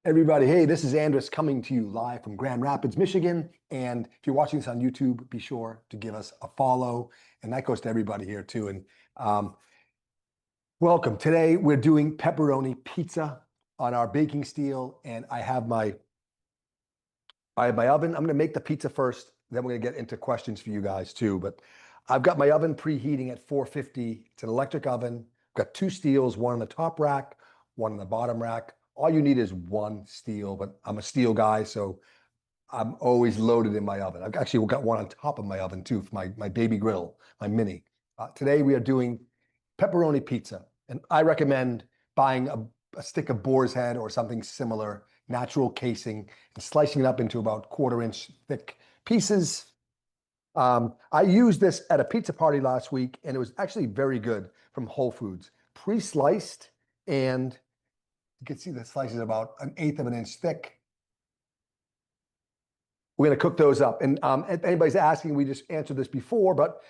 Everybody, hey, this is Andres coming to you live from Grand Rapids, Michigan. And if you're watching this on YouTube, be sure to give us a follow. And that goes to everybody here too. And welcome. Today we're doing pepperoni pizza on our baking steel. And I have my oven. I'm going to make the pizza first. Then we're going to get into questions for you guys too. But I've got my oven preheating at 450. It's an electric oven. I've got two steels, one on the top rack, one on the bottom rack. All you need is one steel, but I'm a steel guy, so I'm always loaded in my oven. I've actually got one on top of my oven too, for my baby grill, my mini. Today we are doing pepperoni pizza, and I recommend buying a stick of boar's head or something similar, natural casing, and slicing it up into about 1/4 inch thick pieces. I used this at a pizza party last week, and it was actually very good from Whole Foods, pre-sliced, and you can see the slices about 1/8 of an inch thick. We're going to cook those up. And if anybody's asking, we just answered this before, but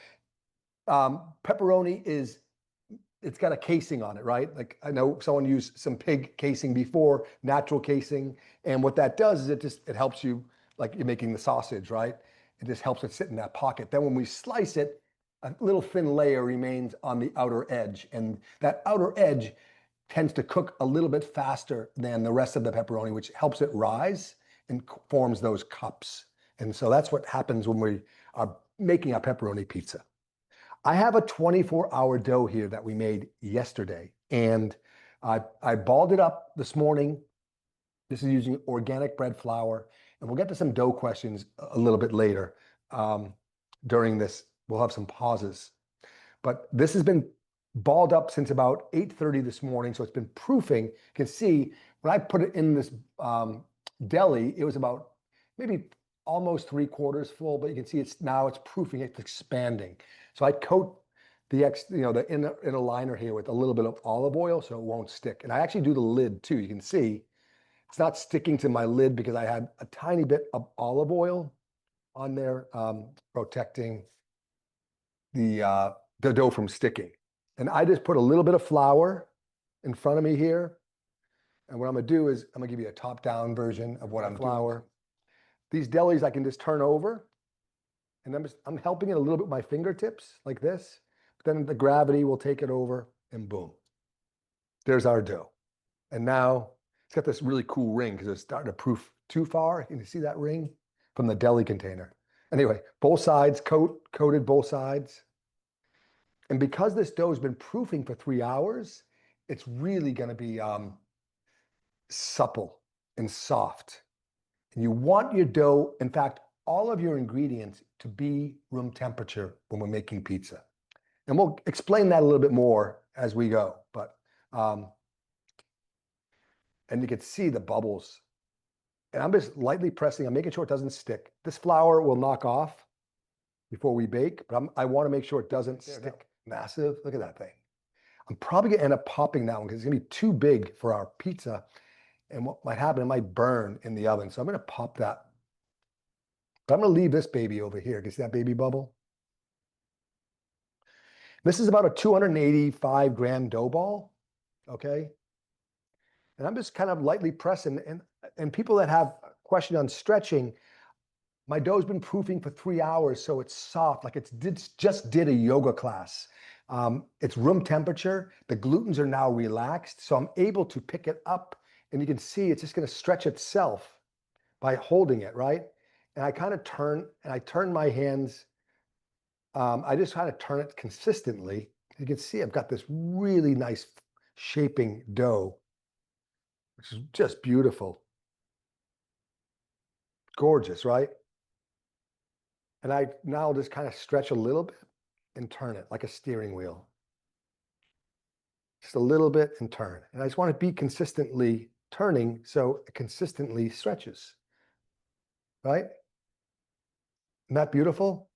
pepperoni it's got a casing on it, right? Like I know someone used some pig casing before, natural casing. And what that does is it helps you, like you're making the sausage, right? It just helps it sit in that pocket. Then when we slice it, a little thin layer remains on the outer edge. And that outer edge tends to cook a little bit faster than the rest of the pepperoni, which helps it rise and forms those cups. And so that's what happens when we are making a pepperoni pizza. I have a 24-hour dough here that we made yesterday, and I balled it up this morning. This is using organic bread flour, and we'll get to some dough questions a little bit later during this. We'll have some pauses. But this has been balled up since about 8:30 this morning, so it's been proofing. You can see when I put it in this deli, it was about maybe almost 3/4 full, but you can see it's proofing, it's expanding. So I coat the inner liner here with a little bit of olive oil so it won't stick. And I actually do the lid too. You can see it's not sticking to my lid because I had a tiny bit of olive oil on there, protecting the dough from sticking. And I just put a little bit of flour in front of me here. And what I'm going to do is I'm going to give you a top-down version of what I'm doing. These delis I can just turn over. And I'm helping it a little bit with my fingertips like this. But then the gravity will take it over and boom. There's our dough. And now it's got this really cool ring because it's starting to proof too far. Can you see that ring from the deli container? Anyway, both sides, coated both sides. And because this dough has been proofing for 3 hours, it's really going to be supple and soft. And you want your dough, in fact, all of your ingredients to be room temperature when we're making pizza. And we'll explain that a little bit more as we go. But and you can see the bubbles. And I'm just lightly pressing. I'm making sure it doesn't stick. This flour will knock off before we bake, but I want to make sure it doesn't stick. Massive. Look at that thing. I'm probably going to end up popping that one because it's going to be too big for our pizza. And what might happen, it might burn in the oven. So I'm going to pop that. But I'm going to leave this baby over here. Can you see that baby bubble? This is about a 285-gram dough ball. Okay. And I'm just kind of lightly pressing. And people that have a question on stretching, my dough's been proofing for 3 hours, so it's soft, like just did a yoga class. It's room temperature. The glutens are now relaxed, so I'm able to pick it up, and you can see it's just going to stretch itself by holding it, right? And I kind of turn my hands. I just kind of turn it consistently. You can see I've got this really nice shaping dough, which is just beautiful. Gorgeous, right? And I now just kind of stretch a little bit and turn it like a steering wheel. Just a little bit and turn. And I just want to be consistently turning so it consistently stretches. Right? Isn't that beautiful?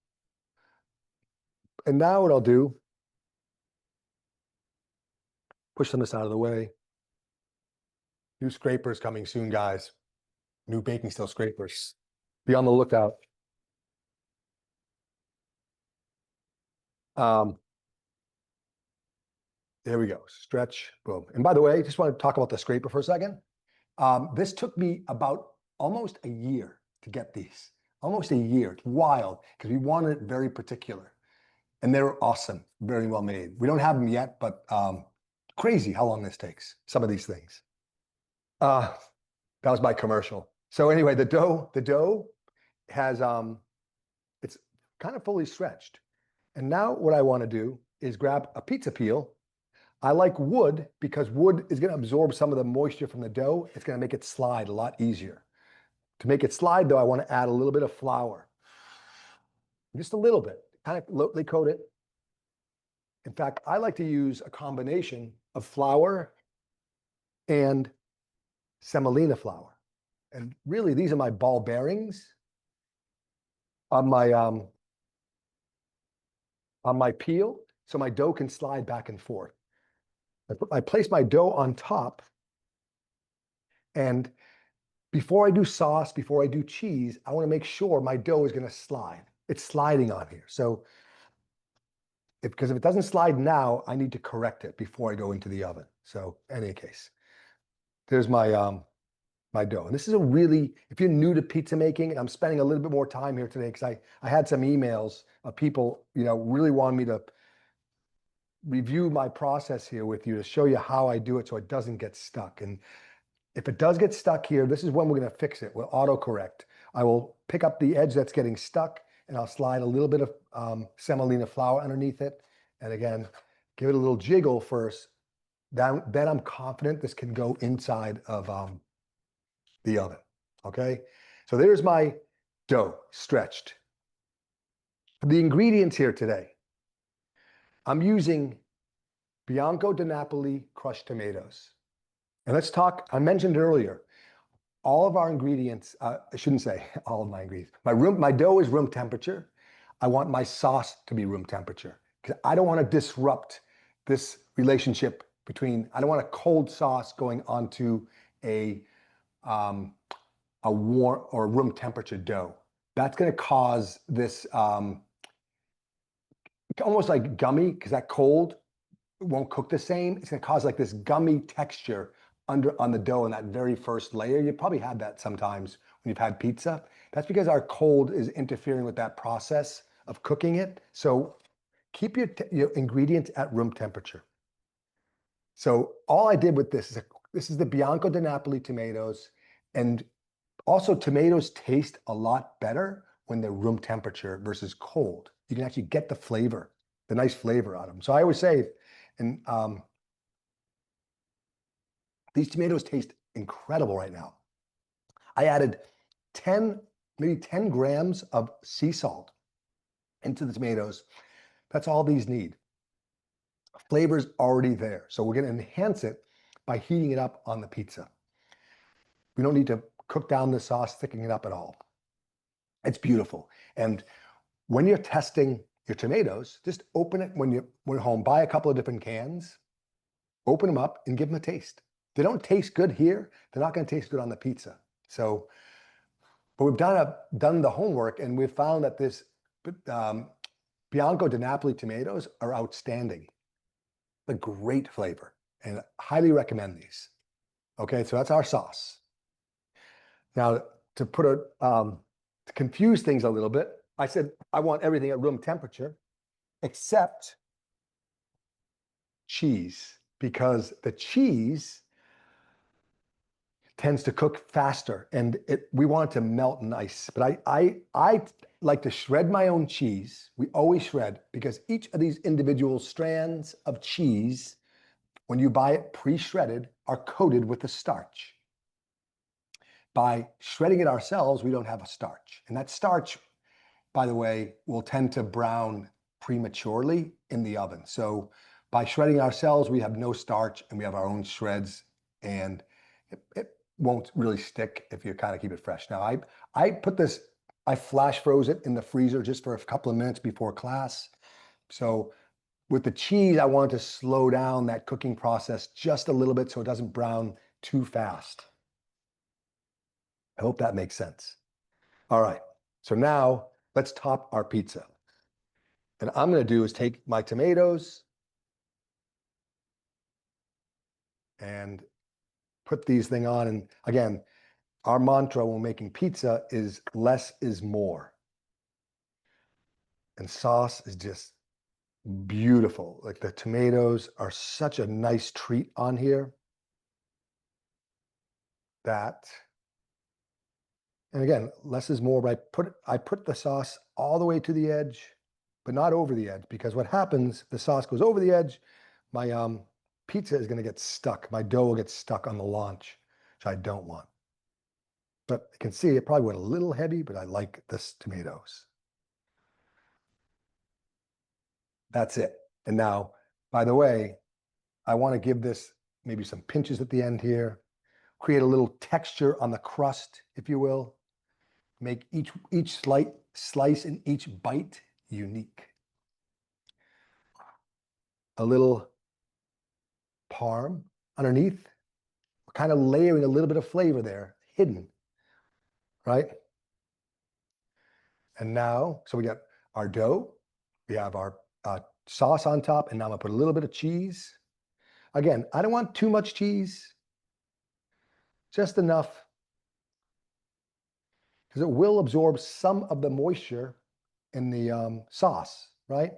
And now what I'll do, push some of this out of the way. New scrapers coming soon, guys. New baking steel scrapers. Be on the lookout. There we go. Stretch, boom. And by the way, just want to talk about the scraper for a second. This took me about almost a year to get these. Almost a year. It's wild because we wanted it very particular. And they're awesome, very well made. We don't have them yet, but crazy how long this takes, some of these things. Uh, that was my commercial. So anyway, the dough has it's kind of fully stretched. And now what I want to do is grab a pizza peel. I like wood because wood is going to absorb some of the moisture from the dough. It's going to make it slide a lot easier. To make it slide though, I want to add a little bit of flour. Just a little bit, kind of lightly coat it. In fact, I like to use a combination of flour and semolina flour. And really, these are my ball bearings on my peel, so my dough can slide back and forth. I place my dough on top, and before I do sauce, before I do cheese, I want to make sure my dough is going to slide. It's sliding on here. So, because if it doesn't slide now, I need to correct it before I go into the oven. So, in any case, there's my dough. And this is a really, if you're new to pizza making, I'm spending a little bit more time here today because I had some emails of people, really wanting me to review my process here with you to show you how I do it so it doesn't get stuck. And if it does get stuck here, this is when we're going to fix it. We'll autocorrect. I will pick up the edge that's getting stuck and I'll slide a little bit of semolina flour underneath it. And again, give it a little jiggle first. Then I'm confident this can go inside of the oven. Okay, so there's my dough stretched. The ingredients here today, I'm using Bianco di Napoli crushed tomatoes. And let's talk, I mentioned earlier, all of our ingredients, I shouldn't say all of my ingredients. My dough is room temperature. I want my sauce to be room temperature because I don't want to disrupt this relationship between, I don't want a cold sauce going onto a warm or room temperature dough. That's going to cause this almost like gummy because that cold won't cook the same. It's going to cause like this gummy texture on the dough in that very first layer. You probably had that sometimes when you've had pizza. That's because our cold is interfering with that process of cooking it. So keep your ingredients at room temperature. So all I did with this is the Bianco di Napoli tomatoes, and also tomatoes taste a lot better when they're room temperature versus cold. You can actually get the flavor, the nice flavor out of them. So I always say, and these tomatoes taste incredible right now. I added maybe 10 grams of sea salt into the tomatoes. That's all these need. Flavor's already there. So we're going to enhance it by heating it up on the pizza. We don't need to cook down the sauce, thickening it up at all. It's beautiful. And when you're testing your tomatoes, just open it when you're home. Buy a couple of different cans, open them up, and give them a taste. If they don't taste good here, they're not going to taste good on the pizza. So, but we've done the homework, and we've found that this Bianco di Napoli tomatoes are outstanding. A great flavor, and highly recommend these. Okay, so that's our sauce. Now, to confuse things a little bit, I said I want everything at room temperature except cheese, because the cheese tends to cook faster and we want it to melt nice. But I like to shred my own cheese. We always shred because each of these individual strands of cheese, when you buy it pre-shredded, are coated with a starch. By shredding it ourselves, we don't have a starch. And that starch, by the way, will tend to brown prematurely in the oven. So by shredding ourselves, we have no starch and we have our own shreds, and it won't really stick if you kind of keep it fresh. Now, I flash froze it in the freezer just for a couple of minutes before class. So with the cheese, I wanted to slow down that cooking process just a little bit so it doesn't brown too fast. I hope that makes sense. All right, so now let's top our pizza. And I'm going to do is take my tomatoes and put these thing on. And again, our mantra when making pizza is less is more. And sauce is just beautiful. Like the tomatoes are such a nice treat on here that, and again, less is more, but I put the sauce all the way to the edge, but not over the edge, because what happens, if the sauce goes over the edge, my pizza is gonna get stuck. My dough will get stuck on the launch, which I don't want. But you can see it probably went a little heavy, but I like this tomatoes. That's it. And now, by the way, I want to give this maybe some pinches at the end here, create a little texture on the crust, if you will, make each slice and each bite unique. A little parm underneath, kind of layering a little bit of flavor there, hidden, right? And now, so we got our dough, we have our sauce on top, and now I'm gonna put a little bit of cheese. Again, I don't want too much cheese, just enough, because it will absorb some of the moisture in the sauce, right?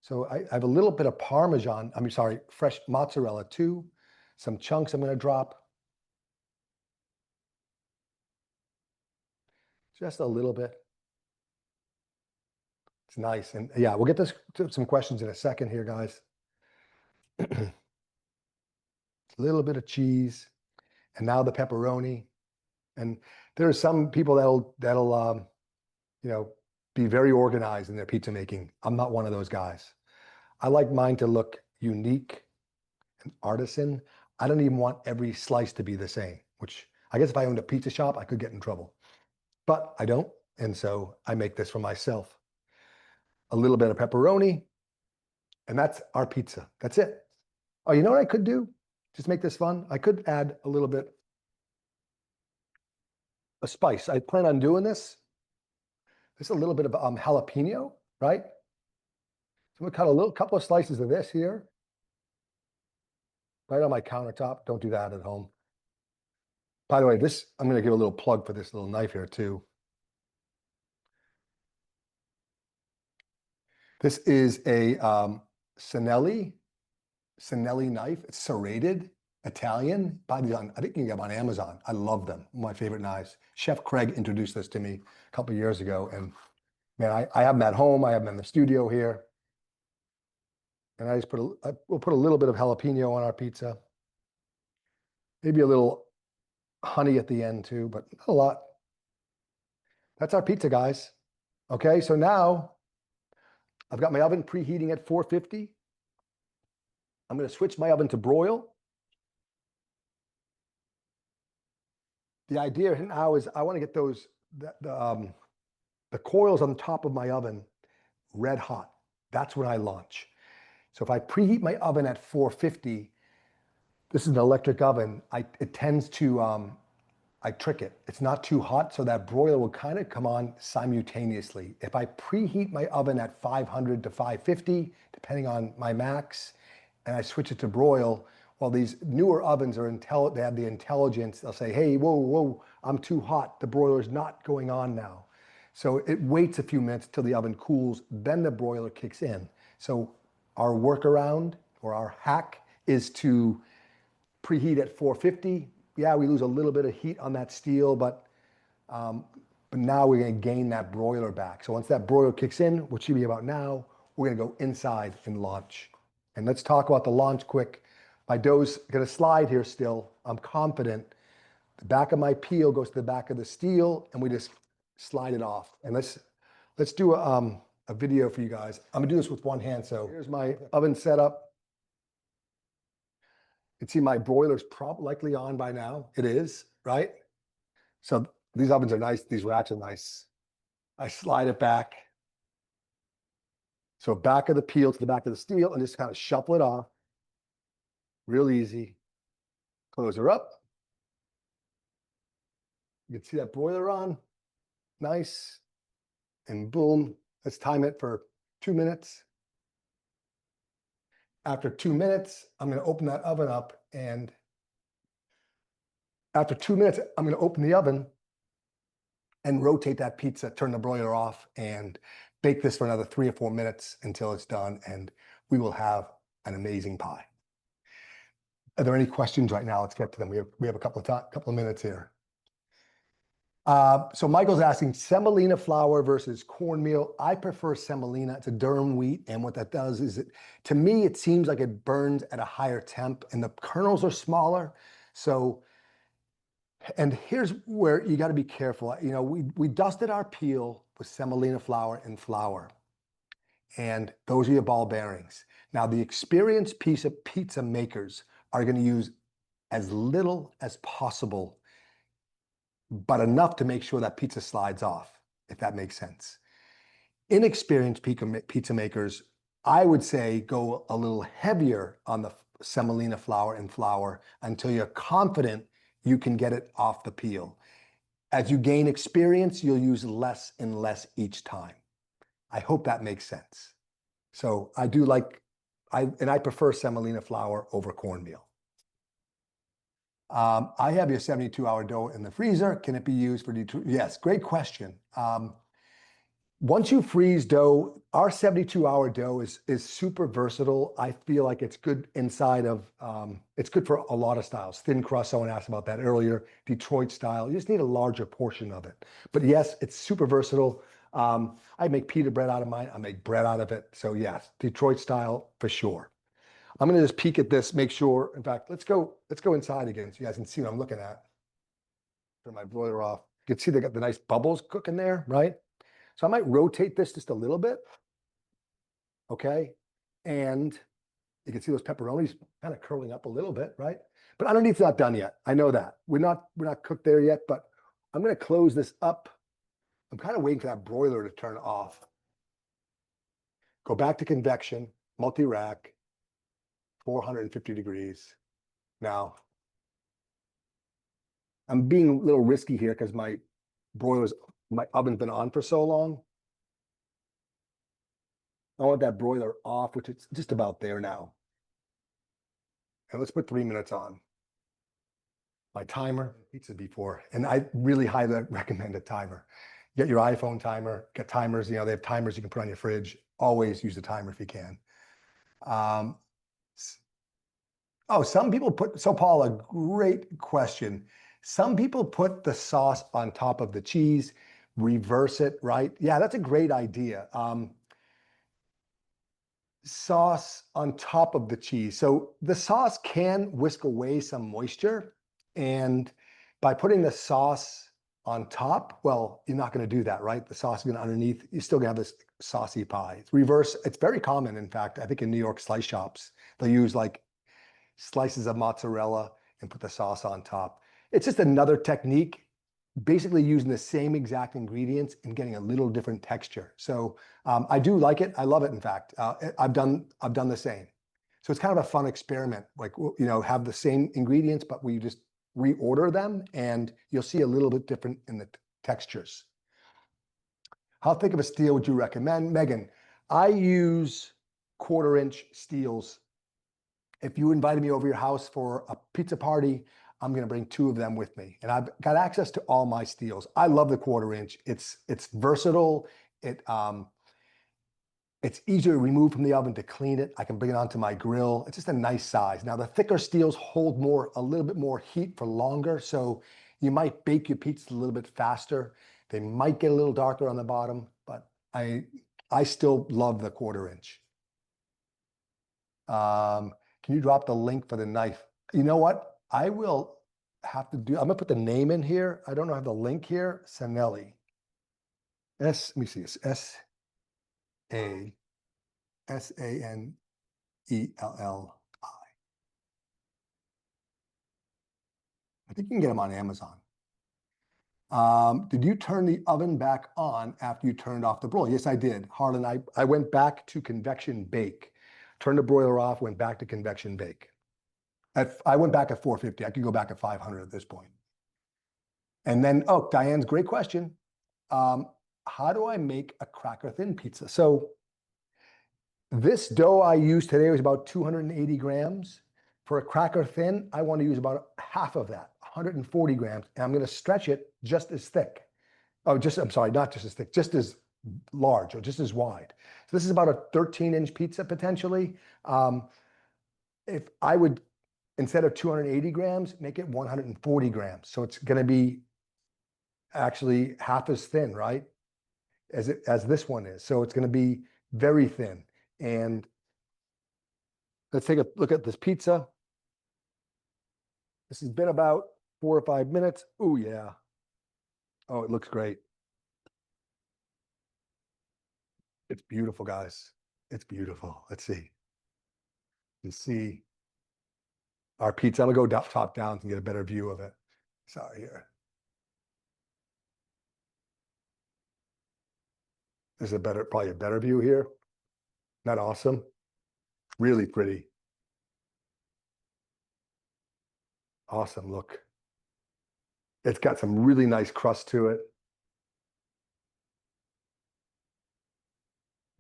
So I have a little bit of Parmesan, fresh mozzarella too. Some chunks I'm gonna drop. Just a little bit. It's nice. And yeah, we'll get to some questions in a second here, guys. A little bit of cheese, and now the pepperoni. And there are some people that'll be very organized in their pizza making. I'm not one of those guys. I like mine to look unique and artisan. I don't even want every slice to be the same, which I guess if I owned a pizza shop, I could get in trouble. But I don't, and so I make this for myself. A little bit of pepperoni, and that's our pizza. That's it. Oh, you know what I could do? Just make this fun. I could add a little bit of spice. I plan on doing this. Just a little bit of jalapeno, right? So I'm gonna cut a couple of slices of this here, right on my countertop. Don't do that at home. By the way, I'm gonna give a little plug for this little knife here too. This is a Sinelli knife. It's serrated, Italian. Buy these on, I think you can get them on Amazon. I love them. My favorite knives. Chef Craig introduced this to me a couple of years ago, and man, I have them at home. I have them in the studio here, and I just we'll put a little bit of jalapeno on our pizza. Maybe a little honey at the end too, but not a lot. That's our pizza, guys. Okay, so now I've got my oven preheating at 450. I'm going to switch my oven to broil. The idea now is I want to get the coils on the top of my oven red hot. That's when I launch. So if I preheat my oven at 450, this is an electric oven, it tends to, I trick it. It's not too hot, so that broiler will kind of come on simultaneously. If I preheat my oven at 500 to 550, depending on my max, and I switch it to broil, well, these newer ovens they have the intelligence. They'll say, hey, whoa, I'm too hot. The broiler's not going on now. So it waits a few minutes till the oven cools, then the broiler kicks in. So our workaround or our hack is to preheat at 450. Yeah, we lose a little bit of heat on that steel, but now we're gonna gain that broiler back. So once that broiler kicks in, which should be about now, we're gonna go inside and launch. And let's talk about the launch quick. My dough's gonna slide here still. I'm confident. The back of my peel goes to the back of the steel, and we just slide it off. And let's do a video for you guys. I'm gonna do this with one hand. So here's my oven setup. You can see my broiler's likely on by now. It is, right? So these ovens are nice. These rats are nice. I slide it back. So back of the peel to the back of the steel and just kind of shuffle it off. Real easy. Close her up. You can see that broiler on. Nice. And boom, let's time it for 2 minutes. After 2 minutes, I'm going to open that oven up and After 2 minutes, I'm going to open the oven and rotate that pizza, turn the broiler off, and bake this for another 3 or 4 minutes until it's done, and we will have an amazing pie. Are there any questions right now? Let's get to them. We have a couple of minutes here. So Michael's asking semolina flour versus cornmeal. I prefer semolina. It's a durum wheat, and what that does is to me, it seems like it burns at a higher temp, and the kernels are smaller. So, and here's where you got to be careful. You know, we dusted our peel with semolina flour and flour, and those are your ball bearings. Now, the experienced pizza makers are going to use as little as possible, but enough to make sure that pizza slides off, if that makes sense. Inexperienced pizza makers, I would say, go a little heavier on the semolina flour and flour until you're confident you can get it off the peel. As you gain experience, you'll use less and less each time. I hope that makes sense. So I do like, I prefer semolina flour over cornmeal. I have your 72-hour dough in the freezer. Can it be used for Detroit? Yes, great question. Once you freeze dough, our 72-hour dough is super versatile. I feel like it's good inside of, it's good for a lot of styles. Thin crust, someone asked about that earlier. Detroit style, you just need a larger portion of it. But yes, it's super versatile. I make pita bread out of mine. I make bread out of it. So yes, Detroit style for sure. I'm gonna just peek at this, make sure. In fact, let's go inside again so you guys can see what I'm looking at. Turn my broiler off. You can see they got the nice bubbles cooking there, right? So I might rotate this just a little bit, okay? And you can see those pepperonis kind of curling up a little bit, right? But underneath's not done yet. I know that. We're not cooked there yet, but I'm gonna close this up. I'm kind of waiting for that broiler to turn off. Go back to convection, multi-rack, 450 degrees. Now, I'm being a little risky here because my oven's been on for so long. I want that broiler off, which it's just about there now. And let's put 3 minutes on. My timer, pizza before, and I really highly recommend a timer. Get your iPhone timer, get timers, you know, they have timers you can put on your fridge. Always use a timer if you can. Oh, some people put, so Paula, great question. Some people put the sauce on top of the cheese, reverse it, right? Yeah, that's a great idea. Sauce on top of the cheese. So the sauce can whisk away some moisture. And by putting the sauce on top, well, you're not going to do that, right? The sauce is going to underneath. You're still going to have this saucy pie. It's reverse. It's very common, in fact. I think in New York slice shops, they'll use like slices of mozzarella and put the sauce on top. It's just another technique, basically using the same exact ingredients and getting a little different texture. So I do like it. I love it. In fact, I've done the same. So it's kind of a fun experiment. Like, you know, have the same ingredients, but we just reorder them, and you'll see a little bit different in the textures. How thick of a steel would you recommend, Megan? I use 1/4-inch steels. If you invited me over your house for a pizza party, I'm going to bring 2 of them with me. And I've got access to all my steels. I love the 1/4-inch. It's versatile. It's easier to remove from the oven to clean it. I can bring it onto my grill. It's just a nice size. Now the thicker steels hold a little bit more heat for longer. So you might bake your pizza a little bit faster. They might get a little darker on the bottom, but I still love the 1/4-inch. Can you drop the link for the knife? You know what? I will have to do, I'm gonna put the name in here. I don't know, I have the link here. Sanelli. Let me see, it's Sanelli. I think you can get them on Amazon. Did you turn the oven back on after you turned off the broiler? Yes, I did. Harlan, I went back to convection bake. Turned the broiler off, went back to convection bake. I went back at 450. I could go back at 500 at this point. And then, oh, Diane's great question. How do I make a cracker thin pizza? So this dough I used today was about 280 grams. For a cracker thin, I want to use about half of that, 140 grams, and I'm going to stretch it just as thick. Oh, I'm sorry, not just as thick, just as large or just as wide. So this is about a 13-inch pizza potentially. If I would, instead of 280 grams, make it 140 grams. So it's going to be actually half as thin, right? As this one is. So it's going to be very thin. And let's take a look at this pizza. This has been about 4 or 5 minutes. Oh yeah. Oh, it looks great. It's beautiful, guys. It's beautiful. Let's see. You see our pizza. I'm gonna go top down and get a better view of it. Sorry here. There's probably a better view here. Not awesome. Really pretty. Awesome look. It's got some really nice crust to it.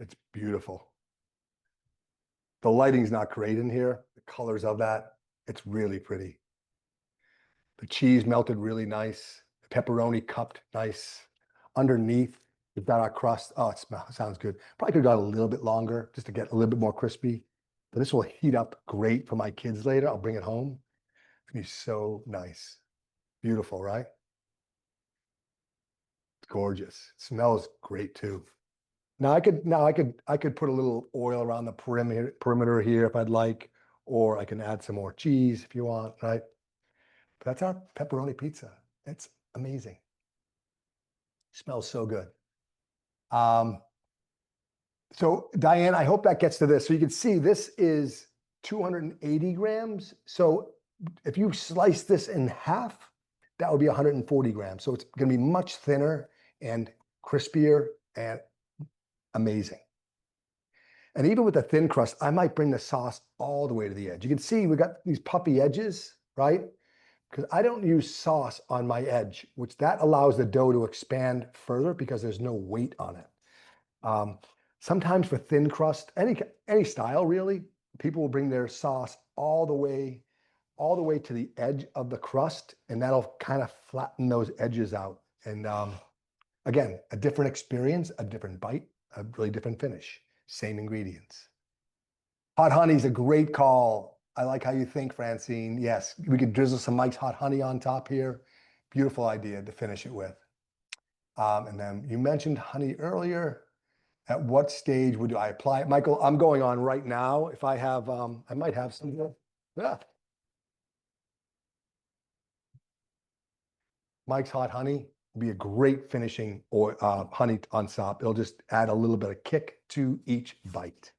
It's beautiful. The lighting's not great in here. The colors of that, it's really pretty. The cheese melted really nice. The pepperoni cupped nice. Underneath, we've got our crust. Oh, it sounds good. Probably could have got a little bit longer just to get a little bit more crispy. But this will heat up great for my kids later. I'll bring it home. It's gonna be so nice. Beautiful, right? It's gorgeous. It smells great too. I could put a little oil around the perimeter here if I'd like, or I can add some more cheese if you want, right? But that's our pepperoni pizza. It's amazing. Smells so good. Um, so Diane, I hope that gets to this. So you can see this is 280 grams. So if you slice this in half, that would be 140 grams. So it's going to be much thinner and crispier and amazing. And even with the thin crust, I might bring the sauce all the way to the edge. You can see we got these puffy edges, right? Because I don't use sauce on my edge, which that allows the dough to expand further because there's no weight on it. Sometimes for thin crust, any style really, people will bring their sauce all the way to the edge of the crust, and that'll kind of flatten those edges out. And again, a different experience, a different bite, a really different finish. Same ingredients. Hot honey's a great call. I like how you think, Francine. Yes, we could drizzle some Mike's hot honey on top here. Beautiful idea to finish it with. And then you mentioned honey earlier. At what stage would I apply it? Michael, I'm going on right now. If I have, I might have some here. Yeah. Mike's hot honey will be a great finishing or honey on top. It'll just add a little bit of kick to each bite.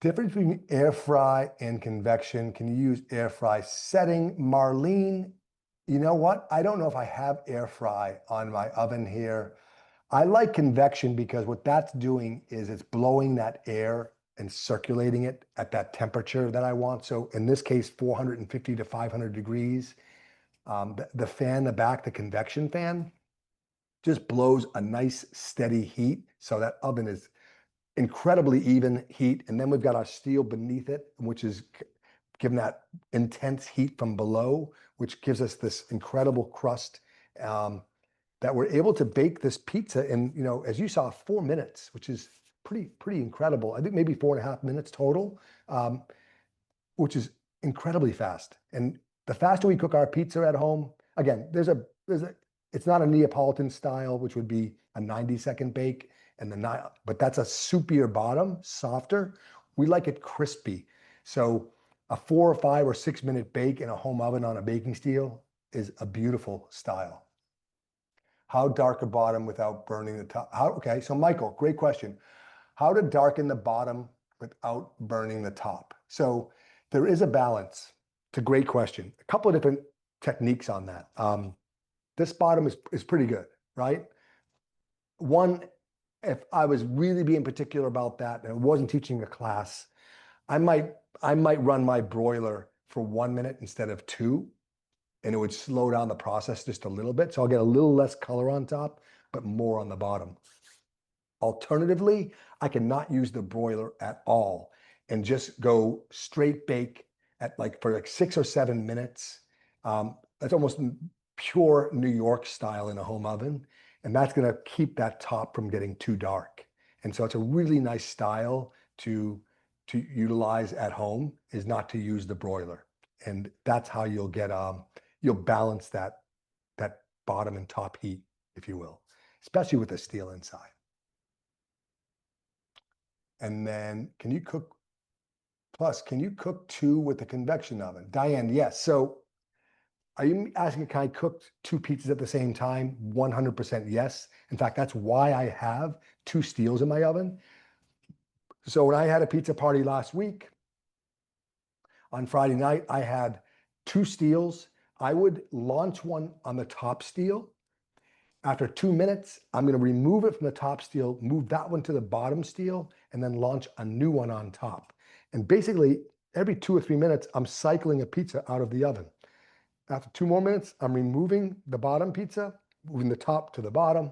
Difference between air fry and convection. Can you use air fry setting? Marlene, you know what? I don't know if I have air fry on my oven here. I like convection because what that's doing is it's blowing that air and circulating it at that temperature that I want. So in this case, 450 to 500 degrees. The fan in the back, the convection fan, just blows a nice steady heat. So that oven is incredibly even heat. And then we've got our steel beneath it, which is giving that intense heat from below, which gives us this incredible crust that we're able to bake this pizza in, as you saw, 4 minutes, which is pretty incredible. I think maybe 4.5 minutes total, which is incredibly fast. And the faster we cook our pizza at home, again, it's not a Neapolitan style, which would be a 90-second bake, but that's a soupier bottom, softer. We like it crispy. So a 4 or 5 or 6 minute bake in a home oven on a baking steel is a beautiful style. How dark a bottom without burning the top? Okay, so Michael, great question. How to darken the bottom without burning the top? So there is a balance. It's a great question. A couple of different techniques on that. This bottom is pretty good, right? One, if I was really being particular about that and I wasn't teaching a class, I might run my broiler for 1 minute instead of 2, and it would slow down the process just a little bit. So I'll get a little less color on top, but more on the bottom. Alternatively, I cannot use the broiler at all and just go straight bake for 6 or 7 minutes That's almost pure New York style in a home oven. And that's going to keep that top from getting too dark. And so it's a really nice style to utilize at home, is not to use the broiler. And that's how you'll get you'll balance that bottom and top heat, if you will, especially with the steel inside. And then can you cook two with the convection oven? Diane, yes. So are you asking, can I cook two pizzas at the same time? 100% yes. In fact, that's why I have two steels in my oven. So when I had a pizza party last week, on Friday night, I had two steels. I would launch one on the top steel. After 2 minutes, I'm going to remove it from the top steel, move that one to the bottom steel, and then launch a new one on top. And basically, every 2 or 3 minutes, I'm cycling a pizza out of the oven. After 2 more minutes, I'm removing the bottom pizza, moving the top to the bottom,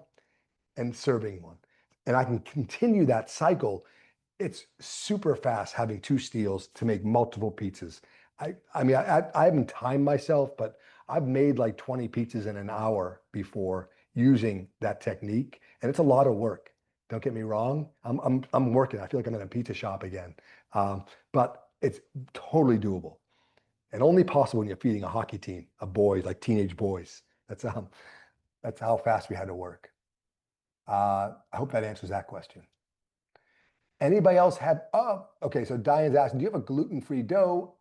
and serving one. And I can continue that cycle. It's super fast having two steels to make multiple pizzas. I mean, I haven't timed myself, but I've made like 20 pizzas in an hour before using that technique, and it's a lot of work. Don't get me wrong. I'm working. I feel like I'm in a pizza shop again, but it's totally doable, and only possible when you're feeding a hockey team of boys, like teenage boys. That's how fast we had to work. I hope that answers that question. Anybody else have, oh, okay, so Diane's asking, do you have a gluten-free dough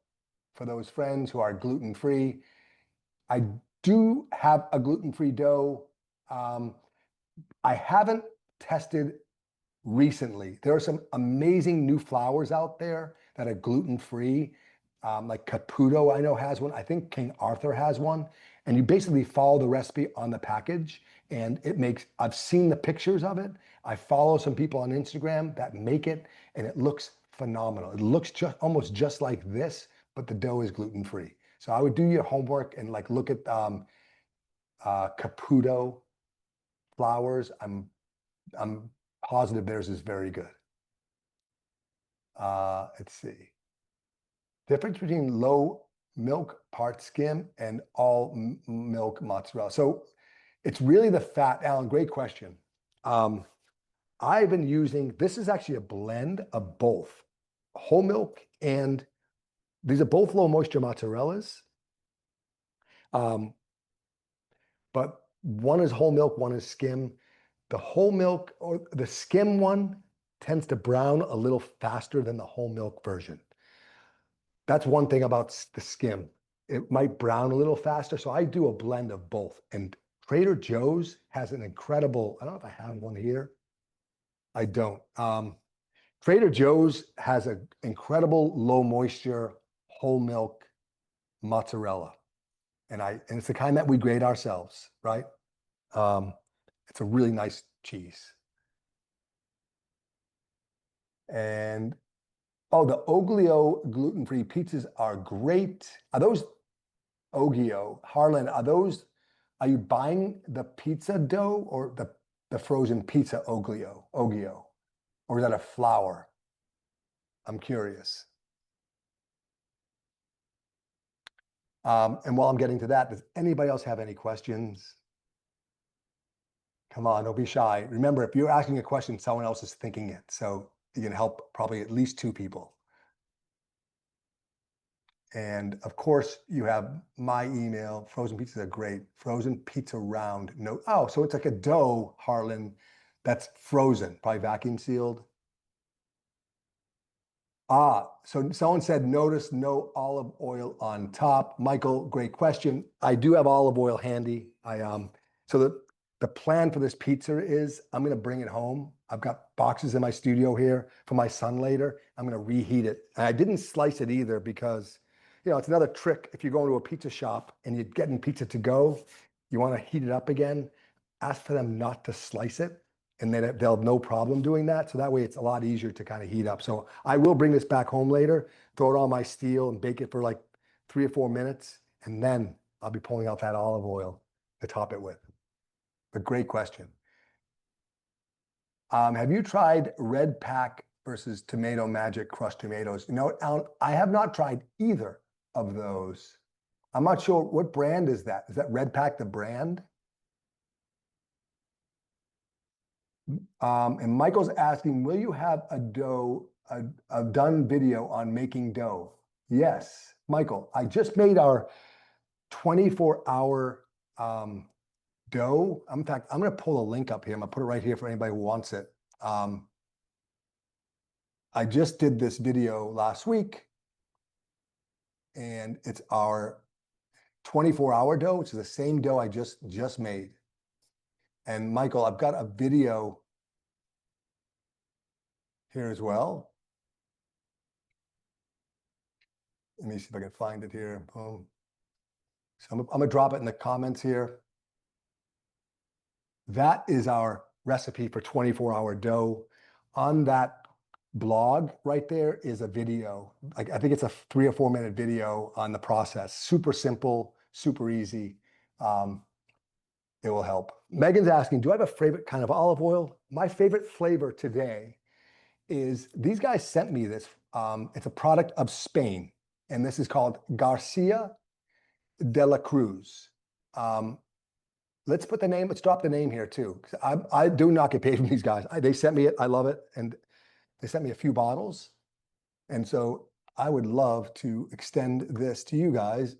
for those friends who are gluten-free? I do have a gluten-free dough. I haven't tested recently. There are some amazing new flours out there that are gluten-free, like Caputo, I know has one. I think King Arthur has one. And you basically follow the recipe on the package, and it makes, I've seen the pictures of it. I follow some people on Instagram that make it, and it looks phenomenal. It looks just almost just like this, but the dough is gluten-free. So I would do your homework and like look at Caputo flours. I'm positive theirs is very good. Let's see. Difference between low milk part skim and all milk mozzarella. So it's really the fat. Alan, great question. I've been using, this is actually a blend of both whole milk, and these are both low moisture mozzarellas. But one is whole milk, one is skim. The whole milk or the skim one tends to brown a little faster than the whole milk version. That's one thing about the skim. It might brown a little faster. So I do a blend of both. And Trader Joe's has an incredible, I don't know if I have one here. I don't. Trader Joe's has an incredible low moisture whole milk mozzarella. And it's the kind that we grade ourselves, right? It's a really nice cheese. And oh, the Oglio gluten-free pizzas are great. Are those Oggio, Harlan, are you buying the pizza dough or the frozen pizza Oggio, or is that a flour? I'm curious. And while I'm getting to that, does anybody else have any questions? Come on, don't be shy. Remember, if you're asking a question, someone else is thinking it. So you can help probably at least two people. And of course, you have my email. Frozen pizzas are great. Frozen pizza round. No, oh, so it's like a dough, Harlan, that's frozen, probably vacuum sealed. Ah, so someone said, notice no olive oil on top. Michael, great question. I do have olive oil handy. So the plan for this pizza is I'm going to bring it home. I've got boxes in my studio here for my son later. I'm going to reheat it. And I didn't slice it either because, it's another trick. If you're going to a pizza shop and you're getting pizza to go, you want to heat it up again, ask for them not to slice it, and then they'll have no problem doing that. So that way it's a lot easier to kind of heat up. So I will bring this back home later, throw it on my steel and bake it for like 3 or 4 minutes. And then I'll be pulling out that olive oil to top it with. But great question. Have you tried Red Pack versus Tomato Magic crushed tomatoes? Alan, I have not tried either of those. I'm not sure what brand is that. Is that Red Pack the brand? And Michael's asking, will you have a done video on making dough? Yes, Michael, I just made our 24-hour dough. In fact, I'm going to pull a link up here. I'm going to put it right here for anybody who wants it. I just did this video last week, and it's our 24-hour dough, which is the same dough I just made. And Michael, I've got a video here as well. Let me see if I can find it here. Boom. So I'm gonna drop it in the comments here. That is our recipe for 24-hour dough. On that blog right there is a video. I think it's a 3 or 4 minute video on the process. Super simple, super easy. It will help. Megan's asking, do I have a favorite kind of olive oil? My favorite flavor today is, these guys sent me this. It's a product of Spain, and this is called Garcia de la Cruz. Let's drop the name here too. I do not get paid from these guys. They sent me it, I love it. And they sent me a few bottles. And so I would love to extend this to you guys.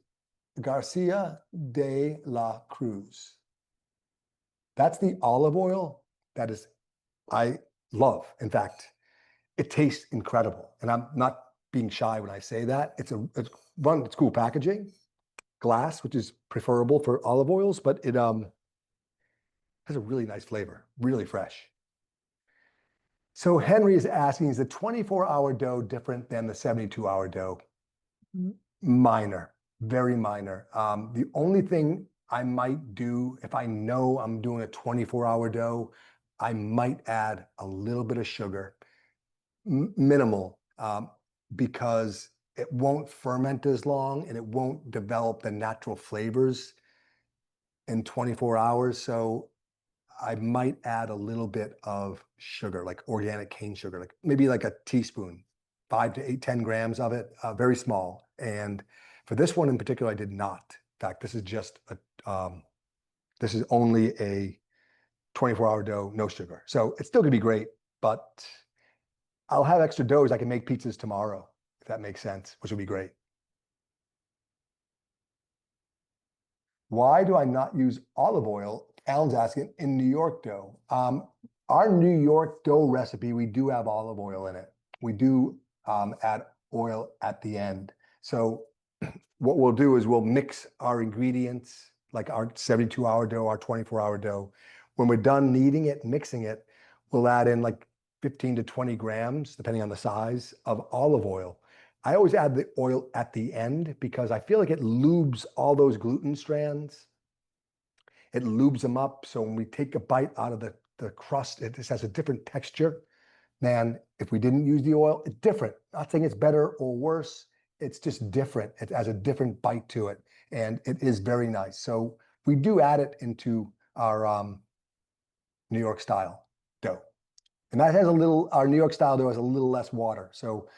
Garcia de la Cruz. That's the olive oil I love. In fact, it tastes incredible. And I'm not being shy when I say that. It's cool packaging, glass, which is preferable for olive oils, but it has a really nice flavor, really fresh. So Henry is asking, is the 24-hour dough different than the 72-hour dough? Minor, very minor. The only thing I might do, if I know I'm doing a 24-hour dough, I might add a little bit of sugar, minimal, because it won't ferment as long and it won't develop the natural flavors in 24 hours. So I might add a little bit of sugar, like organic cane sugar, like maybe like a teaspoon, 5 to 10 grams of it, very small. And for this one in particular, I did not. In fact, this is only a 24-hour dough, no sugar. So it's still gonna be great, but I'll have extra doughs. I can make pizzas tomorrow, if that makes sense, which would be great. Why do I not use olive oil? Alan's asking, in New York dough. Our New York dough recipe, we do have olive oil in it. We do add oil at the end. So what we'll do is we'll mix our ingredients, like our 72-hour dough, our 24-hour dough. When we're done kneading it, mixing it, we'll add in like 15 to 20 grams, depending on the size, of olive oil. I always add the oil at the end because I feel like it lubes all those gluten strands. It lubes them up. So when we take a bite out of the crust, it just has a different texture. Man, if we didn't use the oil, it's different. Not saying it's better or worse. It's just different. It has a different bite to it. And it is very nice. So we do add it into our New York style dough. And that has our New York style dough has a little less water. So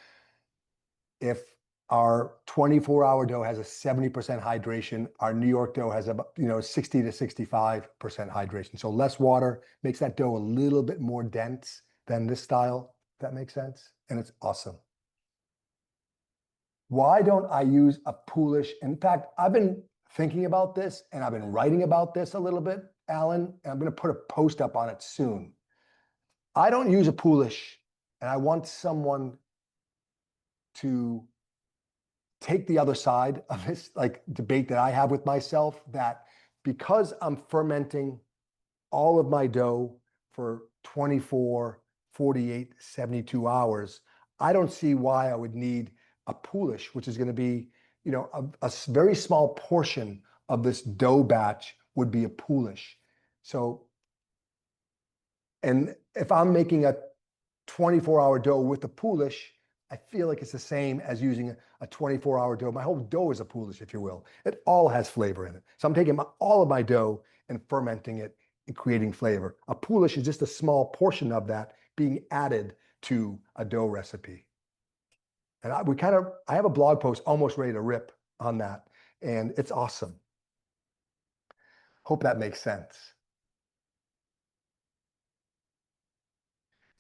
if our 24-hour dough has a 70% hydration, our New York dough has about 60 to 65% hydration. So less water makes that dough a little bit more dense than this style, if that makes sense. And it's awesome. Why don't I use a poolish? In fact, I've been thinking about this and I've been writing about this a little bit, Alan, and I'm going to put a post up on it soon. I don't use a poolish, and I want someone to take the other side of this debate that I have with myself, that because I'm fermenting all of my dough for 24, 48, 72 hours, I don't see why I would need a poolish, which is going to be, a very small portion of this dough batch would be a poolish. So, and if I'm making a 24-hour dough with a poolish, I feel like it's the same as using a 24-hour dough. My whole dough is a poolish, if you will. It all has flavor in it. So I'm taking all of my dough and fermenting it and creating flavor. A poolish is just a small portion of that being added to a dough recipe. And I have a blog post almost ready to rip on that. and it's awesome. Hope that makes sense.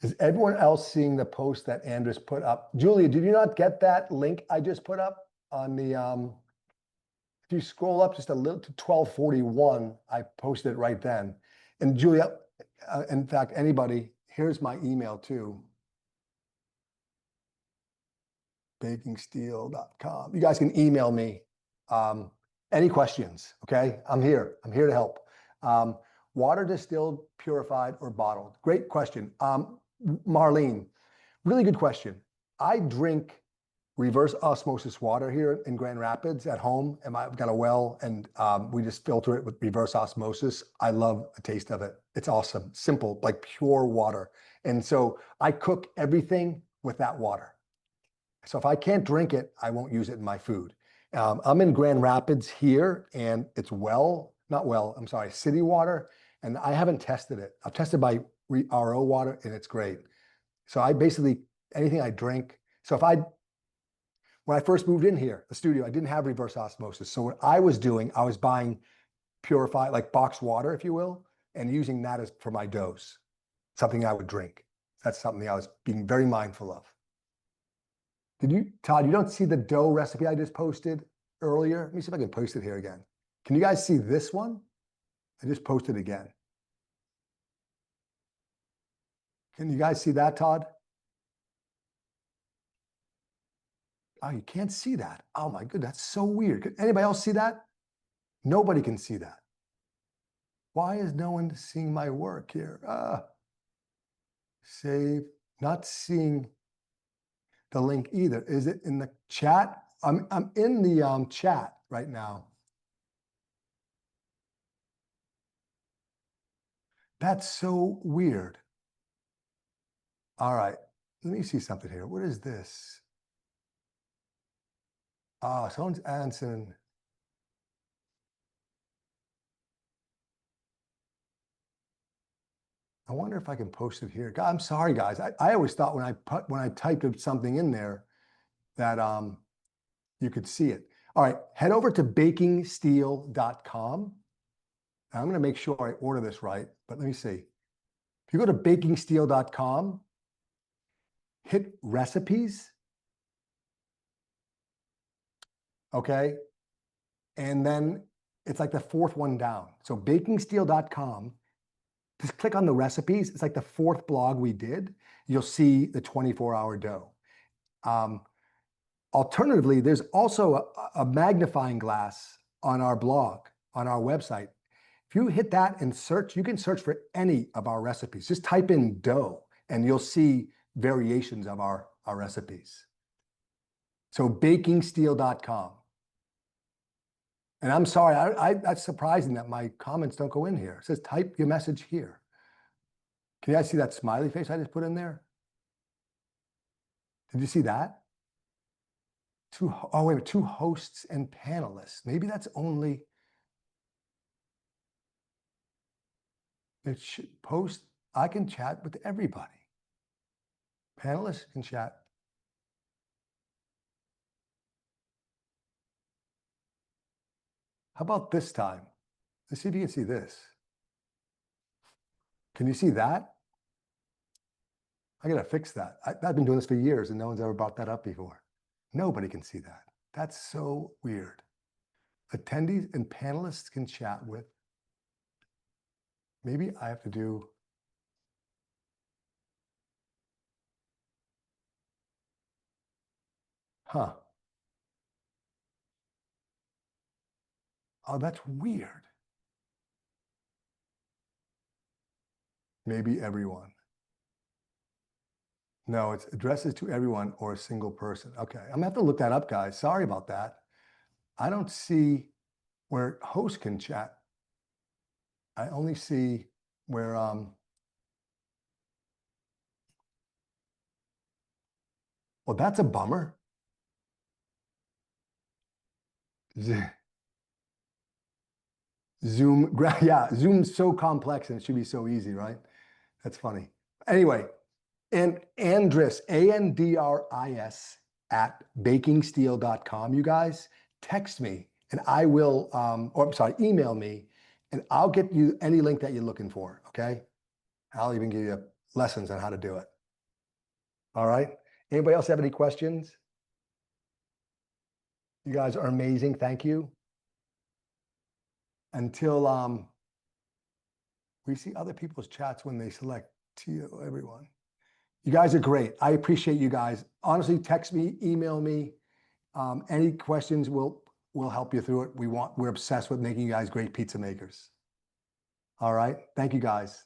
Is everyone else seeing the post that Andres put up? Julia, did you not get that link I just put up on the, if you scroll up just a little to 1241, I posted it right then. And Julia, in fact, anybody, here's my email too. bakingsteel.com. You guys can email me any questions, okay? I'm here to help. Water distilled, purified, or bottled? Great question. Marlene, really good question. I drink reverse osmosis water here in Grand Rapids at home, and I've got a well, and we just filter it with reverse osmosis. I love the taste of it. It's awesome, simple, like pure water. And so I cook everything with that water. So if I can't drink it, I won't use it in my food. I'm in Grand Rapids here, and it's city water, and I haven't tested it. I've tested by RO water, and it's great. So I basically, anything I drink, so when I first moved in here, the studio, I didn't have reverse osmosis. So what I was doing, I was buying purified, like boxed water, if you will, and using that as for my dose, something I would drink. That's something I was being very mindful of. Todd, you don't see the dough recipe I just posted earlier? Let me see if I can post it here again. Can you guys see this one? I just posted again. Can you guys see that, Todd? Oh, you can't see that. Oh my goodness, that's so weird. Can anybody else see that? Nobody can see that. Why is no one seeing my work here? Save, not seeing the link either. Is it in the chat? I'm in the chat right now. That's so weird. All right, let me see something here. What is this? Someone's answering. I wonder if I can post it here. I'm sorry, guys. I always thought when I typed something in there that you could see it. All right, head over to bakingsteel.com. I'm going to make sure I order this right, but let me see. If you go to bakingsteel.com, hit recipes, okay? And then it's like the fourth one down. So bakingsteel.com, just click on the recipes. It's like the fourth blog we did. You'll see the 24-hour dough. Alternatively, there's also a magnifying glass on our blog, on our website. If you hit that and search, you can search for any of our recipes. Just type in dough and you'll see variations of our recipes. So bakingsteel.com. And I'm sorry, that's surprising that my comments don't go in here. It says type your message here. Can you guys see that smiley face I just put in there? Did you see that? Wait a minute, 2 hosts and panelists. Maybe that's only, it should post, I can chat with everybody. Panelists can chat. How about this time? Let's see if you can see this. Can you see that? I gotta fix that. I've been doing this for years and no one's ever brought that up before. Nobody can see that. That's so weird. Attendees and panelists can chat with. Maybe I have to do. Huh. Oh, that's weird. Maybe everyone. No, it's addresses to everyone or a single person. Okay, I'm gonna have to look that up, guys. Sorry about that. I don't see where host can chat. I only see where, well, that's a bummer. Zoom, yeah, Zoom's so complex and it should be so easy, right? That's funny. Anyway, and Andris, Andris @ bakingsteel.com, you guys, text me and I will, or I'm sorry, email me, and I'll get you any link that you're looking for. Okay. I'll even give you lessons on how to do it. All right. Anybody else have any questions? You guys are amazing. Thank you. Until we see other people's chats when they select to everyone. You guys are great. I appreciate you guys. Honestly, text me, email me. Any questions, we'll help you through it. We're obsessed with making you guys great pizza makers. All right. Thank you guys.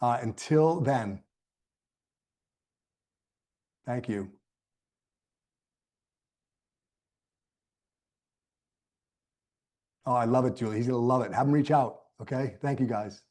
Until then, thank you. Oh, I love it, Julie. He's going to love it. Have him reach out. Okay. Thank you guys.